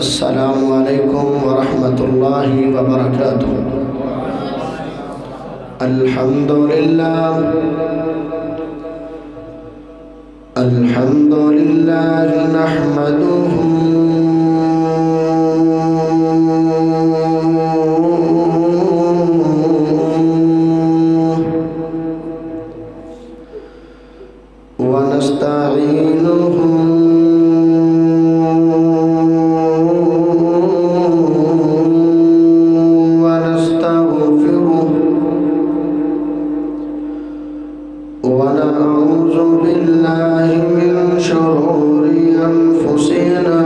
السلام علیکم ورحمۃ اللہ وبرکاتہ۔ الحمدللہ نحمدہ ونعوذ بالله من شرور أنفسنا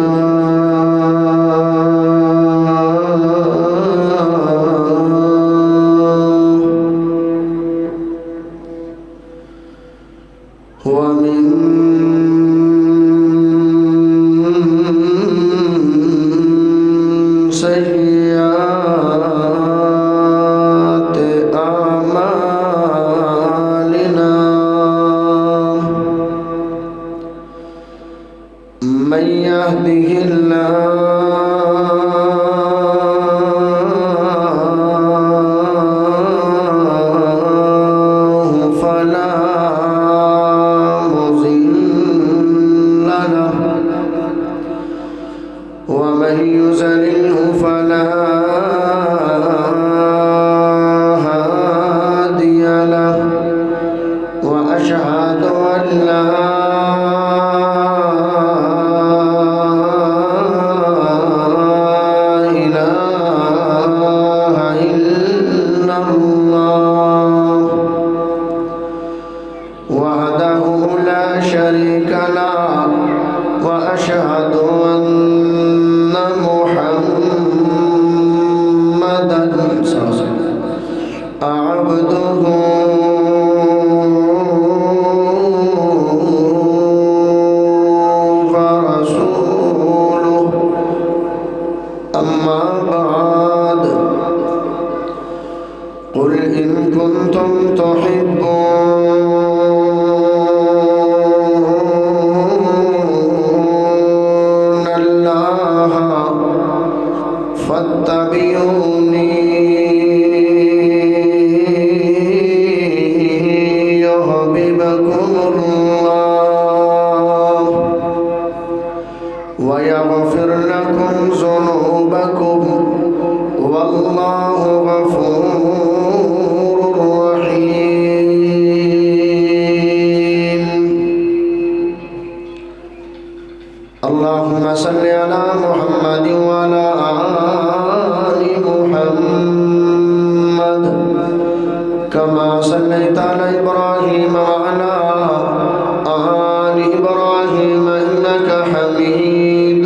ومن سيئات أعمالنا من يهده الله فلا مضل له ومن يضلله فلا هادي له وأشهد أن لا وحده لا شريك له وأشهد أن محمدا عبده ورسوله أما بعد قل إن كنتم تحبون الله فاتبعوني يحببكم الله ويغفر لكم ذنوبكم والله غفور رحيم اللهم صل على محمد وعلى آل محمد كما صليت على إبراهيم وعلى آل إبراهيم إنك حميد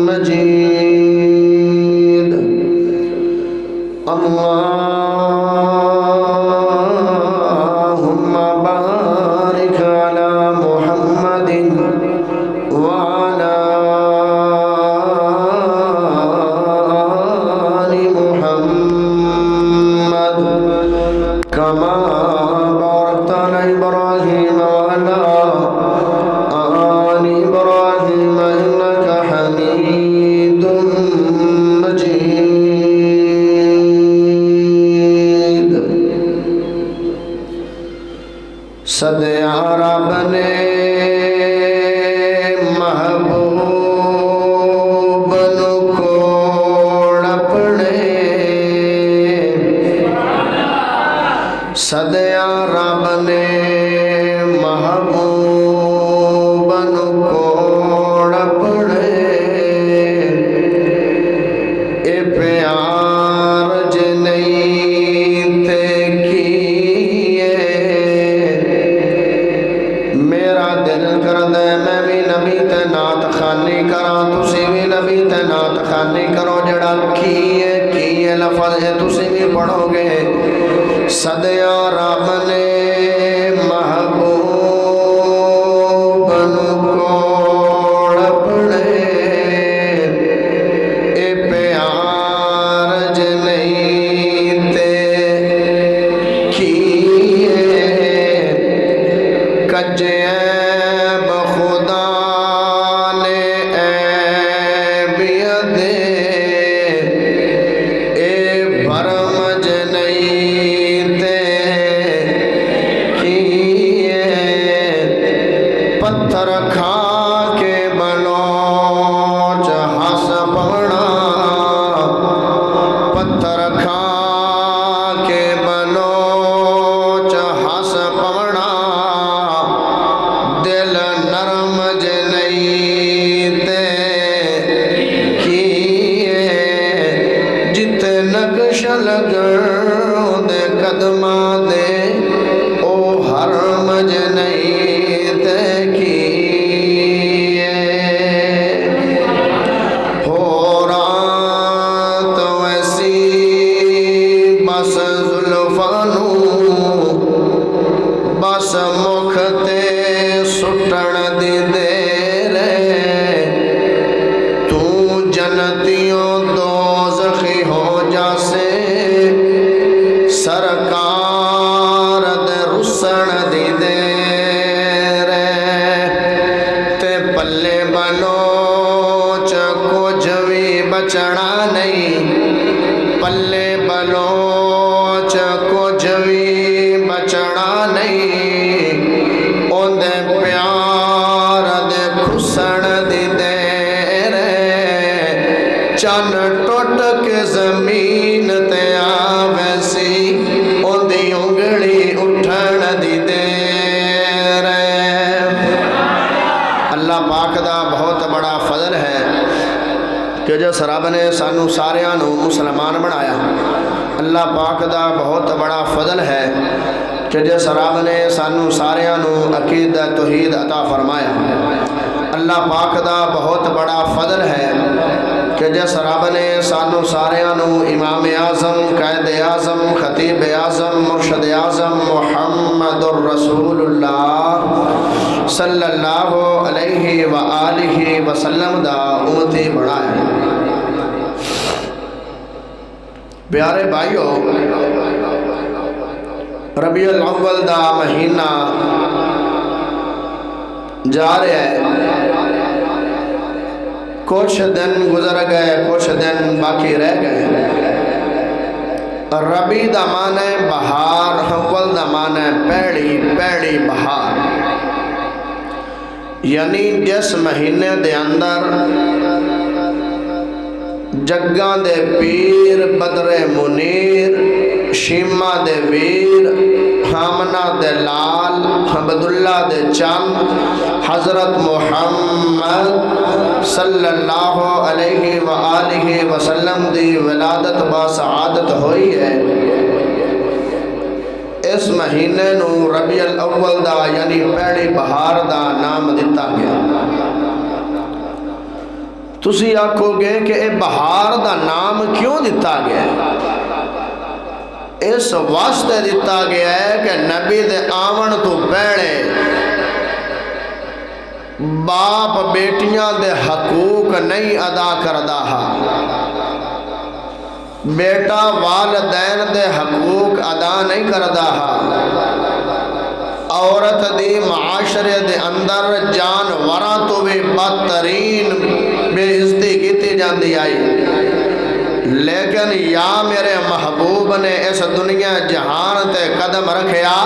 مجيد اللهم بارك على محمد وعلى آل محمد كما باركت على إبراهيم وعلى آل إبراهيم إنك حميد مجيد صدیا رب نے محبوب نو کوڑ اپنے صدیا رب نے محبوب نو کوڑ اپنے اے پیار جے نہیں تے کیے میرا دل کردے میں بھی نبی تے نعت خوانی کراں تسی بھی نبی تے نعت خوانی کرو جڑا کیے لفظ ہے تسی بھی پڑھو گے صدیا رب نے محبوب نو کوڑ اپنے اے پیار جے نہیں تے کیے کجے خدا نے جنتیوں دوزخی ہو جاسے سرکار دے رسن دی دیر تے پلے بلوچ کچھ بھی بچنا نہیں پلے بلوچ کچھ بھی بچنا نہیں اوندے پیار دے خسن دی دیر چن ٹوٹ کے زمین تے آوے سی اوندی انگڑی اٹھن دی دیر اللہ پاک دا بہت بڑا فضل ہے کہ جس رب نے سانو ساریاں نو مسلمان بنایا اللہ پاک دا بہت بڑا فضل ہے کہ جس رب نے سانو ساریاں نو عقیدہ توحید عطا فرمایا اللہ پاک دا بہت بڑا فضل ہے کہ جس رب نے سانو ساریاں نو امام اعظم قائد اعظم خطیب اعظم مرشد اعظم محمد الرسول اللہ صلی اللہ علیہ وآلہ وسلم دا امتی بڑھائے پیارے بھائیو ربیع الاول دا مہینہ جا رہے ہیں کچھ دن گزر گئے کچھ دن باقی رہ گئے ربیع دا معنی ہے بہار اول دا معنی ہے پیڑی بہار یعنی جس مہینے دے اندر جگاں دے پیر بدر منیر شیمہ دے ویر حامنہ دے لال عبداللہ دے چند حضرت محمد صلی اللہ علیہ وآلہ وسلم دی ولادت با سعادت ہوئی ہے اس مہینے نو ربیع الاول دا یعنی پیڑی بہار دا نام دیتا گیا تسی آکھو گے کہ اے بہار دا نام کیوں دیتا گیا اس واسطے دیتا گیا ہے کہ نبی دے آمن تو پہلے باپ بیٹیاں دے حقوق نہیں ادا کردہ بیٹا والدین دے حقوق ادا نہیں کردہ عورت دی معاشرے دے اندر جانوراں تو بھی بدترین بے عزتی کیتی جاندی آئی لیکن یا میرے محبوب نے اس دنیا جہان تے قدم رکھیا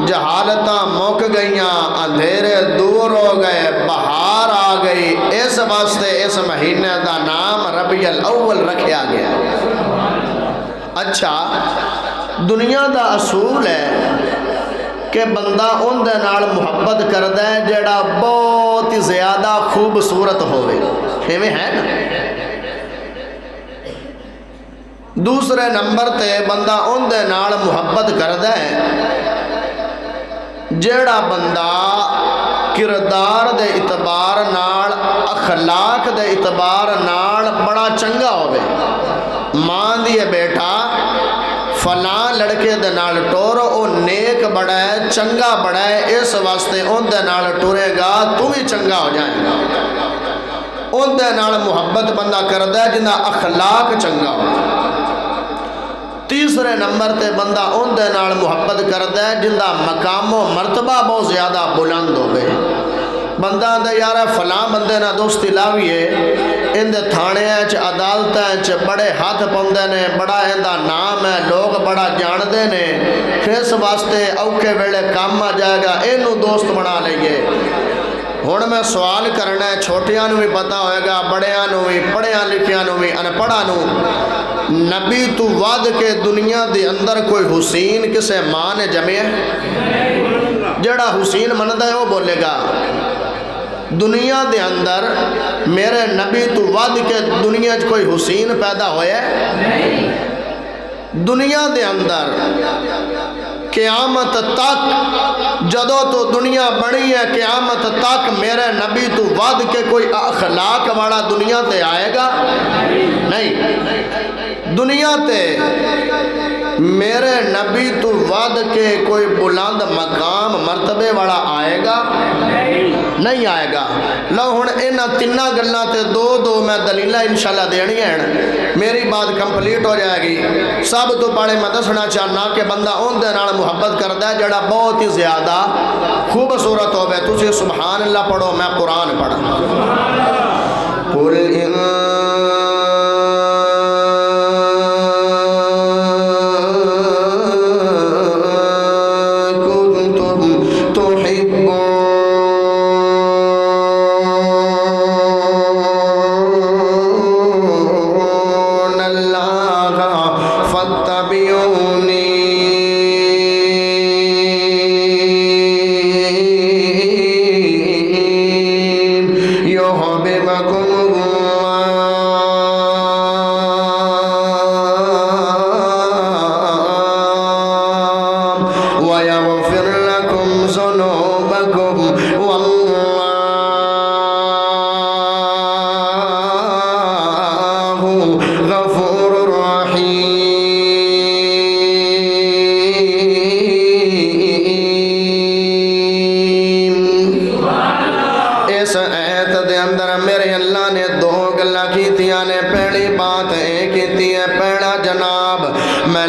جہالتاں موک گئیاں اندھیرے دور ہو گئے بہار آ گئی اس واسطے اس مہینے دا نام ربیع الاول رکھیا گیا اچھا دنیا دا اصول ہے کہ بندہ ان دے نال محبت کردہ ہے جڑا بہت ہی زیادہ خوبصورت ہوئے ہمیں ہے نا دوسرے نمبر تے بندہ ان دے نال محبت کردہ ہے جیڑا بندہ کردار دے اعتبار نال اخلاق دے اعتبار نال بڑا چنگا ہوئے ماں دیئے بیٹا فلاں لڑکے دے نال ٹورو او نیک بڑا ہے چنگا بڑا ہے اس واسطے ان دے نال ٹورے گا تو بھی چنگا ہو جائے گا ان دے نال محبت بندہ کردہ ہے جنہ اخلاق چنگا ہو تیسرے نمبر تے بندہ ان دے نال محبت کردہ ہے جندہ مقام و مرتبہ بہت زیادہ بلند ہوئے بندہ دے یارہ فلاں بندے نہ دوستی لاویے ان دے تھانے ہیں عدالتیں ہیں بڑے ہاتھ پوندے نے بڑا اندہ نام ہے لوگ بڑا جان دے نے اس واسطے اوکے ویلے کام آ جائے گا انہوں دوست بنا لئیے ہون میں سوال کرنا ہے چھوٹیاں نو بھی پتا ہوئے گا بڑیاں نو بھی پڑھیاں لکھیاں نو بھی انپڑھا نو نبی تو وعد کے دنیا دے اندر کوئی حسین کسے ماں نے جمع ہے جڑا حسین مندہ ہے وہ بولے گا دنیا دے اندر میرے نبی تو وعد کے دنیا کوئی حسین پیدا ہوئے دنیا دے اندر قیامت تک جدو تو دنیا بڑی ہے قیامت تک میرے نبی تو وعد کے کوئی اخلاق والا دنیا تے آئے گا نہیں دنیا تے میرے نبی تو ود کے کوئی بلند مقام مرتبے والا آئے گا نہیں آئے گا۔ لو ہن انہاں تیناں گلاں تے دو میں دلیلہ انشاءاللہ دینی ہیں، میری بات کمپلیٹ ہو جائے گی۔ سب تو پہلے میں دسنا چاہنا کہ بندہ ان دے نال محبت کردا ہے جڑا بہت ہی زیادہ خوبصورت ہوے۔ تسی سبحان اللہ پڑھو، میں قرآن پڑھا۔ قل ان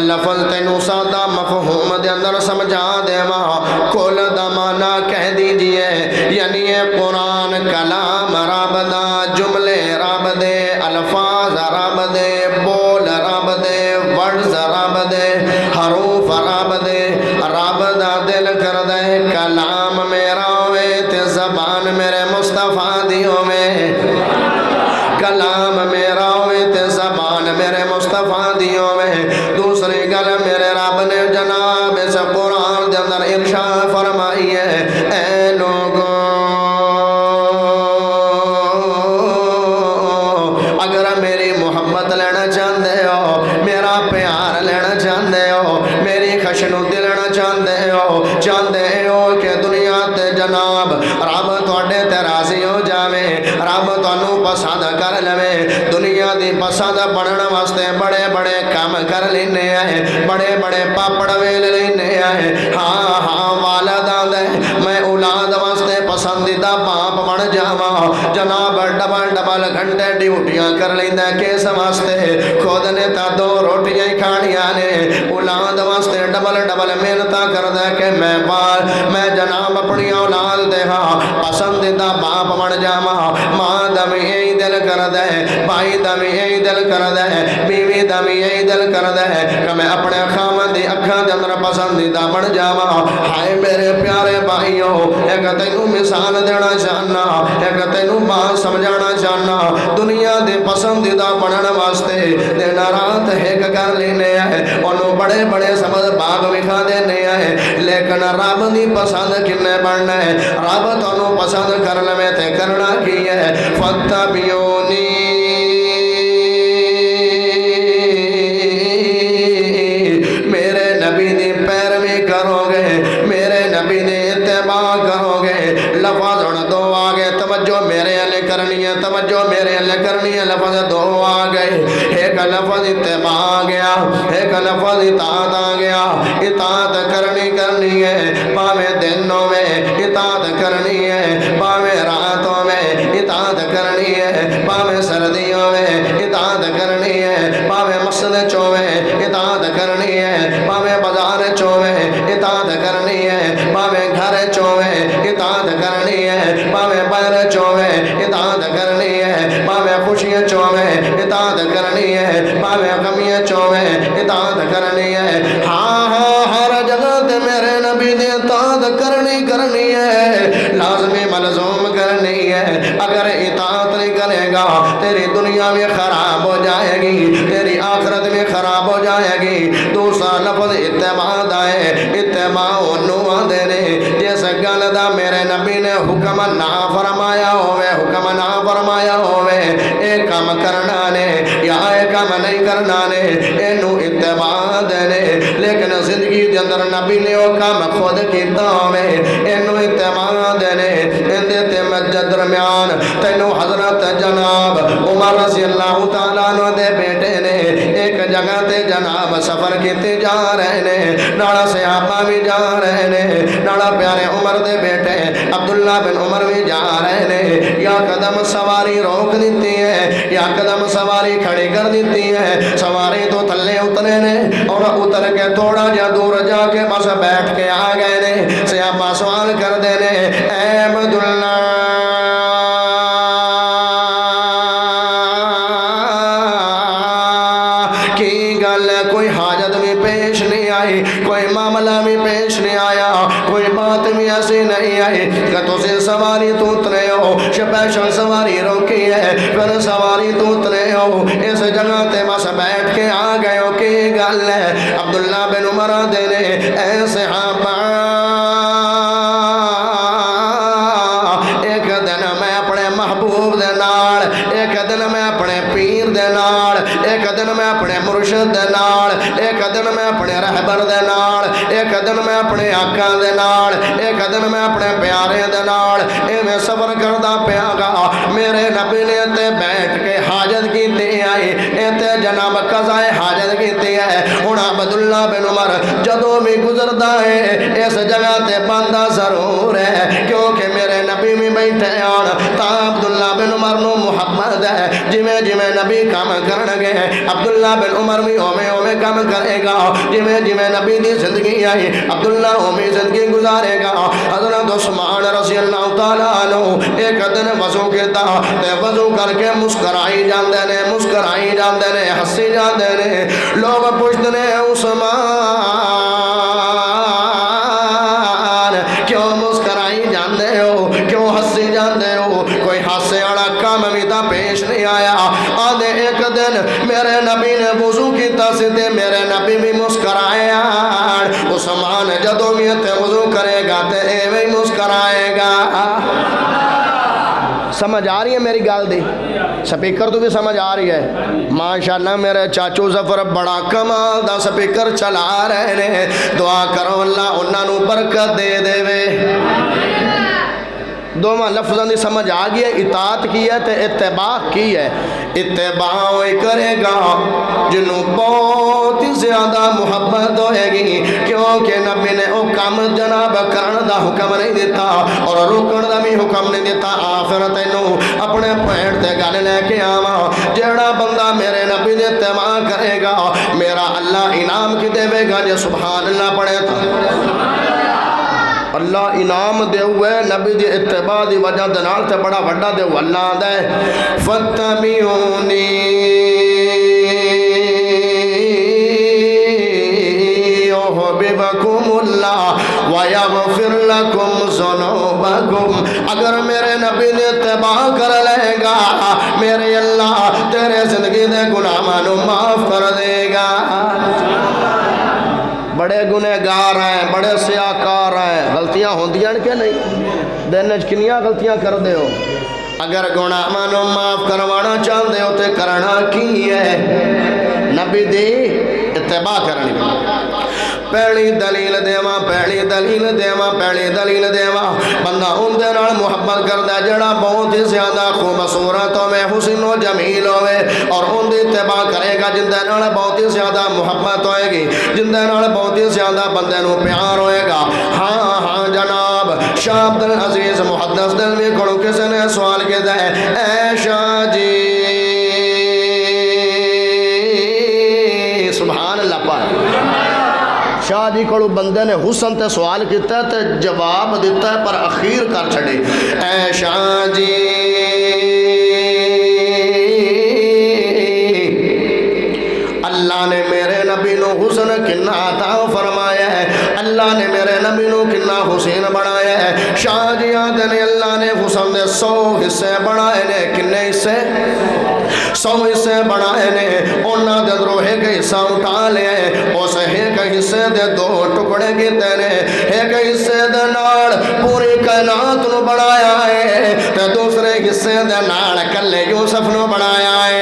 لفظ تینوں سادہ مفہوم دے اندر سمجھا دے ماں کل دا معنی کہہ دیجئے، یعنی یہ قرآن کلام رب دا، جملے رب دے، الفاظ رب دے، بول رب دے، ورڈز رب دے، حروف رب دے، رب دا دل کر دے کلام میرا ہوئے تے زبان میرے مصطفیٰ دی ہوئے، کلام میرا ہوئے تے زبان میرے مصطفیٰ دی ہوئے۔ دوسری گل میرے رب نے جناب اس قرآن دے اندر ارشاد فرمائی ہے، اے لوگوں اگر میری محبت لینا چاہتے ہو، میرا پیار لینا چاہتے ہو، میری خشنودی لینا چاہتے ہو کہ دنیا تے جناب رب تواڈے تے راضی ہو جاوے، رب تانوں پسند کر لوے، دنیا دی پسند بنن واسطے بڑے بڑے کام کر لینے ہیں، بڑے بڑے پاپڑ ویل لینے ہیں، ہاں ہاں والداں دے میں اولاد واسطے پسندیدہ باپ بن جاواں، جناب ڈبل گھنٹے ڈیوٹیاں کر لیندا کس واسطے، خود نے تا 2 روٹیاں ہی کھانیاں نے، اولاد واسطے ڈبل محنتاں کردا کہ میں جناب اپنی اولاد دے ہاں پسندیدہ باپ بن جاواں، ماں دا بھی یہی دل کردا ہے، بھائی دا بھی یہی دل کردا ہے، بیوی دا بھی یہی دل کردا ہے کہ میں اپنے خاوند دی اکھاں دے اندر پسندیدہ بن جاواں۔ ہائے میرے پیارے بھائیو، ایک تینوں مثال دینا چاہنا، ایک تینوں بات سمجھانا چاہنا، دنیا دے پسندیدہ بنن واسطے دن رات ایک کر لینے ہیں، انہوں بڑے بڑے سبز باغ وکھا دینے ہیں، لیکن رب دی پسند کنے بننا ہے، رب تانوں پسند کر لوے تے کرنا کی ہے، فاتبعونی میرے نبی دی پیروی کرو گے، میرے نبی دی اتباع کرو گے۔ لفظ ہن 2 آگے، توجہ میرے علی کرنی ہے، توجہ میرے علی کرنی ہے، لفظ 2 آگئے، ایک لفظ اتباع آگیا، ایک لفظ اطاعت آگیا، اطاعت کرنی ہے، پاویں دنوں میں اطاعت کرنی ہے، پاویں راتوں میں اطاعت کرنی ہے، پاویں سردیوں میں اطاعت کرنی ہے، پاویں مسجد چویں اطاعت کرنی ہے، پاویں بازار چویں اطاعت کرنی ہے، پاویں گھر چویں اطاعت کرنی ہے، پاویں بہر چویں اطاعت کرنی ہے، پاویں خوشیاں چویں اطاعت کرنی ہے، پاویں غمیاں چویں اطاعت کرنی ہے، ہاں ہاں ہر جگہ تے میرے نبی دی اطاعت کرنی ہے، لازمی ملزوم کرنی ہے۔ اگر اطاعت نہیں کرے گا تیری دنیا بھی خراب ہو جائے گی، تیری آخرت بھی خراب ہو جائے گی۔ دوسرا لفظ اتباع دا ہے، اتباع انہوں آدھے نے جس گل دا میرے نبی نے حکم نہ فرمایا ہوئے، حکم نہ فرمایا ہوئے، ایک کام کرنا نے یا ایک کام نہیں کرنا نے، انہوں اتباع دینے، لیکن زندگی دے اندر نبی نے وہ کام خود کیتا ہوئے، انہوں اتباع دینے۔ ان دیتے مجد درمیان تینوں حضرت جناب عمر رضی اللہ تعالیٰ عنہ دے بیٹے نے ایک جگہ تے جناب سفر کیتے جا رہے نے نالا صحابہ بھی جا رہے نے نالا پیارے عمر دے بیٹے عبداللہ بن عمر بھی جا رہے نے یا قدم سواری روک دیتی ہے یا قدم سواری کھڑی کر دیتی ہے سواری تو تھلے اترے نے اور اتر کے تھوڑا جا دور جا کے بس بیٹھ کے آ گئے نے صحابہ سوال کر دے نے اے عبداللہ کوئی حاجت بھی پیش نہیں آئی کوئی معاملہ بھی پیش نہیں آیا کوئی بات بھی ایسی نہیں آئی کہ تُسے سواری تو اترے ہو سپیشل سواری روکی ہے پھر سواری تو اترے ہو اس جگہ تے بس بیٹھ کے آ گئے ہو کی گل ہے عبداللہ بن عمر دینے اے صحابہ ایک دن میں اپنے محبوب دے نال ایک دن میں اپنے پیر دے نال ایک دن میں اپنے مرشد دے نال ایک دن میں اپنے رہبر دے نال ایک دن میں اپنے آقا دے نال ایک دن میں اپنے پیارے دے نال میں سفر کردہ پیا گا میرے نبی نے تے بیٹھ کے حاجت کیتی آئی تے جناب قضاء حاجت کیتی ہے ہن عبداللہ بن عمر جدوں بھی گزردا ہے اس جگہ تے بندہ ضرور ہے کیونکہ میرے نبی بھی بیٹھے آن تا عبداللہ بن عمر نو محبت ہے جویں جویں نبی کام کرن گے عبداللہ بن عمر بھی اوے کام کرے گا جویں جویں نبی دی زندگی آئی عبداللہ اوے زندگی گزارے گا حضرت عثمان رضی اللہ تعالیٰ عنہ ایک دن وضو کیتا تے وضو کر کے مسکرائی جاندے نے ہنسی جاندے نے لوگ پوچھتے نے عثمان کیوں مسکرائی جاندے ہو کیوں ہنسی جاندے ہو کوئی ہاسے والا کام بھی تا پیش نہیں آیا آدھے ایک دن میرے نبی نے وضو کیتا سی تے میرے نبی بھی مسکرایا عثمان جدوں بھی تے وضو کرے گا تے ایویں مسکرائے گا سمجھ آ رہی ہے میری گل دی سپیکر تو بھی سمجھ آ رہی ہے ماشاءاللہ میرے چاچو ظفر بڑا کمال دا سپیکر چلا رہے ہیں دعا کرو اللہ انہاں نو برکت دے دے وے دوما لفظاں دی سمجھ آ گئی ہے اطاعت کی ہے تے اتباع کی ہے اتباع ہوئی کرے گا جنوں بہت زیادہ محبت ہوئے گی کیونکہ نبی نے او کام جناب کرن دا حکم نہیں دیتا اور روکن دا بھی حکم نہیں دیتا آخر تینوں اپنے پینٹ تے گل لے کے آواں جیڑا بندہ میرے نبی دے اتباع کرے گا میرا اللہ انعام کی دے گا جے سبحان اللہ پڑھے تا اللہ انعام دے ہوئے نبی دی اتباع دی وجہ دنال تے بڑا وڈا دے ہوئے اللہ دے فَاتَّبِعُونِي يُحْبِبْكُمُ اللَّهُ وَيَغْفِرْ لَكُمْ ذُنُوبَكُمْ اگر میرے نبی دی اتباع کر لے گا میرے اللہ تیرے زندگی دے گناہاں نو معاف کر دے گا بڑے گنہگار ہیں بڑے سیاکار ہیں غلطیاں ہوندیاں کہ نہیں دن کنیاں غلطیاں کر دے ہو اگر گناہاں نو معاف کروانا چاہندے ہو تے کرنا کی ہے نبی دی اتباع کرنی پہلی دلیل دیواں بندہ ان دے نال محبت کردا جڑا بہت ہی زیادہ خوبصورت ہوے حسن و جمیل ہوے اور ان دی اتباع کرے گا جن دے نال بہت ہی زیادہ محبت ہوئے گی جن دے نال بہت ہی زیادہ بندے نو پیار ہوئے گا ہاں جناب شاہ عبدالعزیز محدث دلوی کھڑو کسی نے سوال کیتا ہے اے شاہ جی سبحان اللہ پاک شاہ جی کڑو بندے نے حسن تے سوال کیتا ہے تے جواب دیتا ہے پر اخیر کر چھڑے اے شاہ جی اللہ نے میرے نبی نو حسن کنا عطا فرمایا ہے اللہ نے میرے نبی نو کنا حسین بنایا ہے شاہ جی آدھے نے اللہ نے حسن دے 100 حصے بنائے نے کنے حصے 100 حصے بنائے نے انہاں دے روحے کے حصہ اٹھا لے اس ایک حصے دے 2 ٹکڑے کیتے نے ایک حصے دے نال پوری کائنات نو بنایا ہے تے دوسرے حصے دے نال کلے یوسف نو بنایا ہے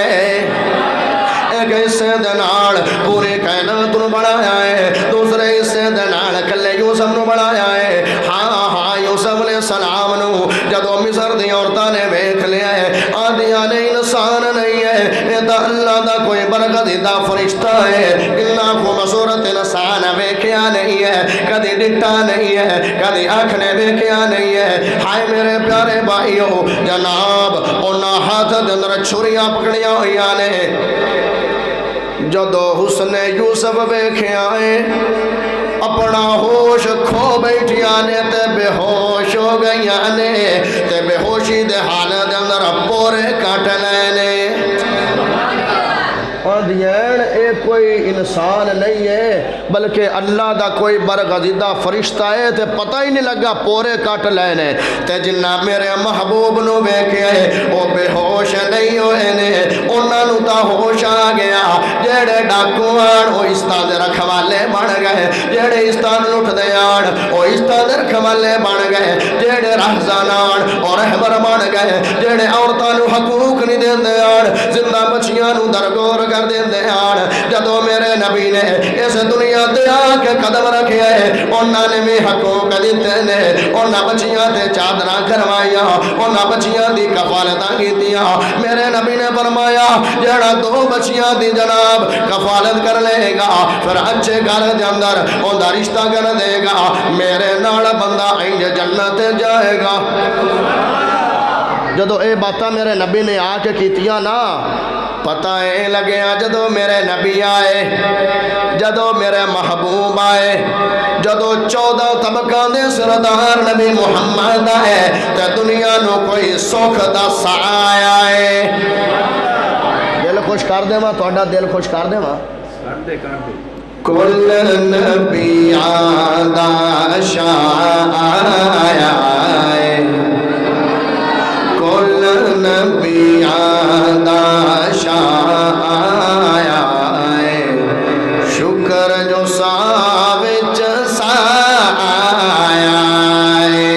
ایک حصے دے نال پوری کائنات نو بنایا ہے دوسرے حصے دے نال کلے یوسف نو بنایا ہے ہاں یوسف علیہ السلام نو جدو مصر دی عورتاں نے ویکھ لیا ہے آندیاں نے انسان نہیں نہیں ہے، یہ تو اللہ دا کوئی برگزیدہ فرشتہ ہے، اتنا خوبصورت انسان ویکھیا نہیں ہے، کدی ڈٹا نہیں ہے، کدی آنکھنے ویکھیا نہیں ہے۔ ہائے میرے پیارے بھائیو، جناب انہاں ہاتھ دے اندر چھریاں پکڑیاں ہوئیاں نے، جدو حسن یوسف ویکھیا ہے اپنا ہوش کھو بیٹھیاں نے تے بے ہوش ہو گئیاں نے، تے بے ہوشی دے حال دے اندر پورے کٹ لینے۔ دیئن اے کوئی انسان نہیں ہے بلکہ اللہ دا کوئی برگزیدہ فرشتہ ہے، تے پتہ ہی نہیں لگا پورے کٹ لینے۔ تے جنہ میرے محبوب نو بیکھے وہ بے ہوش نہیں ہوئے نے، انہاں نو تا ہوش آ گیا۔ جیڑے ڈاکوان وہ استاد رکھوالے بن گئے، جیڑے استاد لٹ دیان وہ استاد رکھوالے بن گئے، جیڑے رہزانان اور رہبر بن گئے، جیڑے عورتاں نو حقوق نہیں دیندیان، زندہ بچیاں نو درگور کر دیندیان۔ جدو میرے نبی نے اس دنیا دے آ کے قدم رکھے انہاں نے بھی حقوق دیتے نے، انہاں بچیاں تے چادراں کروائیاں، انہاں بچیاں دی کفالتاں کیتیاں۔ میرے نبی نے فرمایا جڑا دو بچیاں دی جناب کفالت کر لے گا پھر اچھے گھر دے اندر اوندا رشتہ کر دے گا، میرے نال بندہ انج جنت جائے گا۔ جدو اے باتاں میرے نبی نے آ کے کیتیاں نا، پتہ اے لگیا جدو میرے نبی آئے، جدو میرے محبوب آئے، جدو 14 طبقہ دے سردار نبی محمد آئے تے دنیا نو کوئی سکھ دا سایہ آئے۔ دل خوش کر دے ماں، توڑا دل خوش کر دے ماں، کل نبی آدھا شاہ آیا ہے، کل نبی آدھا شاہ آیا ہے، شکر جو ساوچ سا آیا ہے،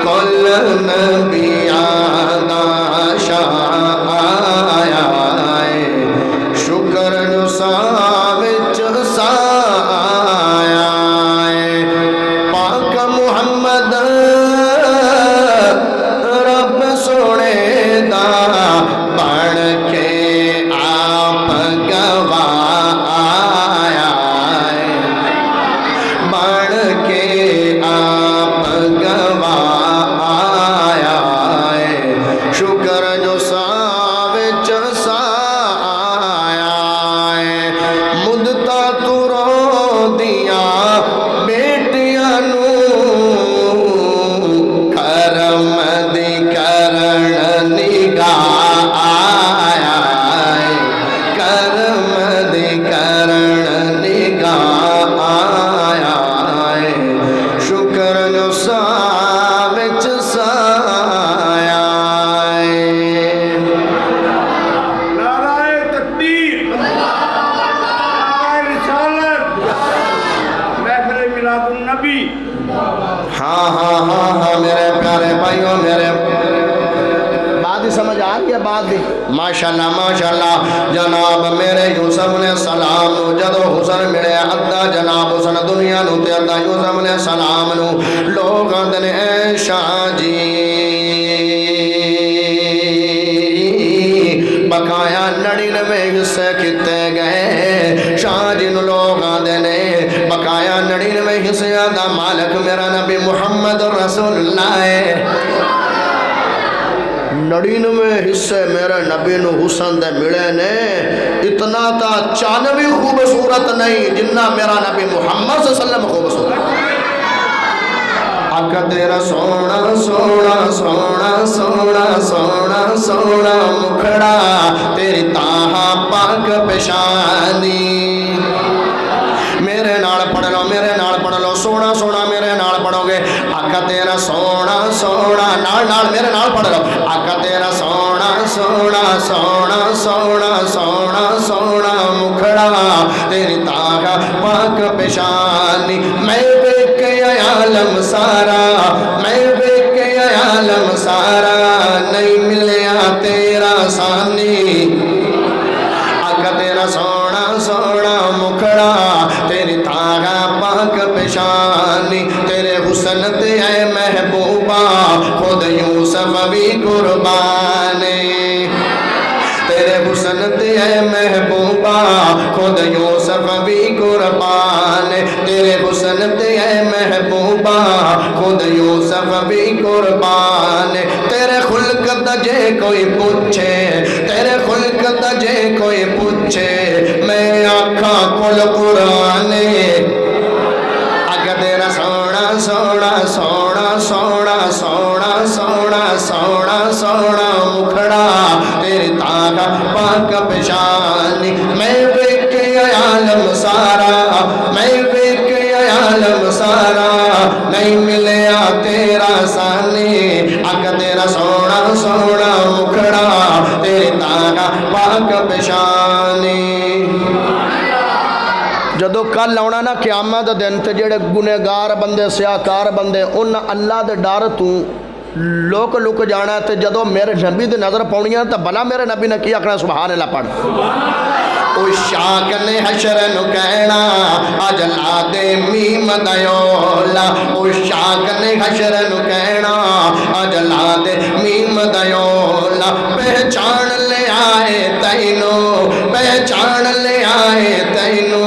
کل نبی آدھا شاہ آیا ہے، شکر جو ساوچ سا آیا ہے، پاک محمد رب سونے دا بن کے آپ گواہ آیا ہے، بن کے آپ گواہ آیا ہے، شکر جو ساوچ سا آیا ہے، مدتا تو رو دیا بیٹیاں نو کرم دی کرن نگاہ آیا ہے، کرم دی کرن نگاہ آیا ہے، شکر جو ساوچ سا آیا ہے۔ نعرہ تکبیر، نعرہ رسالت، محفل میلاد النبی۔ ہاں ہاں ہاں ہاں میرے پیارے بھائیوں، میرے بات ہی سمجھ آ رہی ہے بات ہی، ماشاءاللہ ماشاءاللہ۔ جناب میرے یوسف علیہ السلام نو جدو حسن ملے ادھا جناب حسن دنیا نو تے ادھا یوسف علیہ السلام نو، لوگ آندے نے اے شاہ جی بقایا 99 حصے کیتے گئے، شاہ جی نو لوگ آندے نے بقایا 99 حصے دا مالک میرا نبی محمد رسول اللہ ہے۔ 99 حصے میرے نبی نو حسن دے ملے نے، اتنا تا 94 خوبصورت نہیں جنہ میرا نبی محمد صلی اللہ علیہ وسلم خوبصورت۔ آقا تیرا سونا سونا سونا سونا سونا سونا مکھڑا، تیری تاہا پاک پیشانی، میرے نال پڑھ لو میرے نال پڑھ لو، سونا سونا میرے نال پڑھو گے، آقا تیرا سونا سونا، نال نال میرے نال پڑھ لو، آقا تیرا سونا سونا سونا سونا سونا سونا مکھڑا، تیری تاہا پاک پیشانی، میں دیکھ کے عالم سارا، میں دیکھ کے عالم سارا، نہیں ملیا تیرا ثانی، آقا تیرا سونا سونا مکھڑا، تیری تاہا پاک پیشانی، تیرے حسن تے اے محبوبہ خود یوسف بھی قربانے، تیرے حسن تے اے محبوبہ خود یوسف بھی قربان تیرے حسن تے اے محبوبہ خود یوسف بھی قربان تیرے خلق دا جے کوئی پوچھے تیرے خلق دا جے کوئی پوچھے میں آکھاں کل قرآن اگر تیرا سونا سونا سونا سونا سونا سونا سونا سونا مکھڑا تیری تاغا پاک پشانی میں ویک عالم سارا میں ویک عالم سارا نہیں ملیا تیرا سانی اگر تیرا سونا سونا مکھڑا تیری تاغا پاک پشانی جدو کل آنا نا قیامت دن تے جڑے گنہگار بندے سیاکار بندے ان اللہ دے ڈر تو لوک لک جانا تے جدو میرے نبی دے نظر پاؤنیاں تے بلا میرے نبی نے کیا کرنا سبحان اللہ پڑھ اس شاک نے حشر نو کہنا اجلا دے میم دیولا اس شاک نے حشر نو کہنا اجلا دے میم دیولا پہچان لے آئے تینو پہچان لے آئے تینو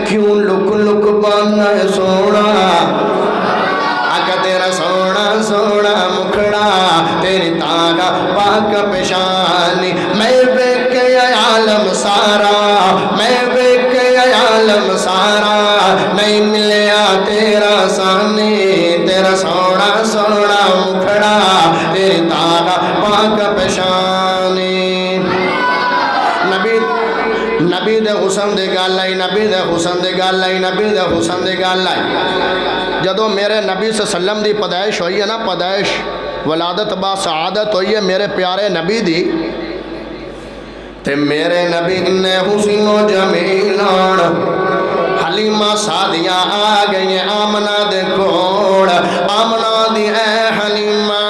کیوں لک لک بانا سونا آقا تیرا سونا سونا مکھڑا تیری تاغا پاک پشانی میں بیک عالم سارا میں بیک عالم سارا نہیں ملیا تیرا سانی تیرا سونا سونا مکھڑا تیری تاغا پاک پشانی نبی دے حسن دے گال لائی نبی دے حسن دے گال لائی نبی دے حسن دے گال لائی جدو میرے نبی صلی اللہ علیہ وسلم دی پیدائش ہوئی ہے نا پیدائش ولادت با سعادت ہوئی ہے میرے پیارے نبی دی تے میرے نبی نے حسین و جمیلان حلیمہ سعدیہ آ گئی آمنہ دے کوڑ آمنہ دی اے حلیمہ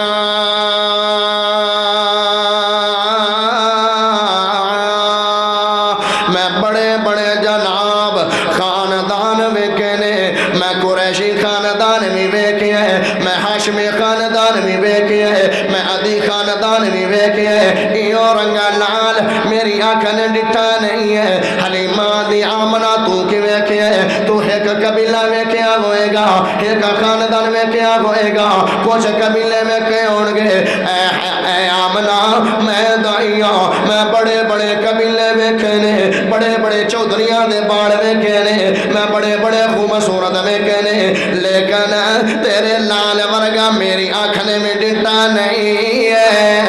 میں بڑے بڑے جناب خاندان ویکھنے میں قریشی خاندان بھی ویکھے میں ہاشمی خاندان بھی ویکھے میں عدی خاندان بھی ویکھے ایو رنگا لال میری آنکھیں ڈٹھا نہیں ہے حلیمہ دی آمنہ تو کی ویکھے تو ایک قبیلہ ویکھیا ہوئے گا ایک خاندان ویکھیا ہوئے گا کچھ قبیلے ویکھے ہونگے اے آمنہ میں دائیاں میں بڑے بڑے قبیلے ویکھنے بڑے بڑے چودھریاں دے باڑ ویکھنے میں بڑے بڑے خوبصورت ویکھنے لیکن تیرے لال ورگا میری آنکھنے میں ڈٹا نہیں ہے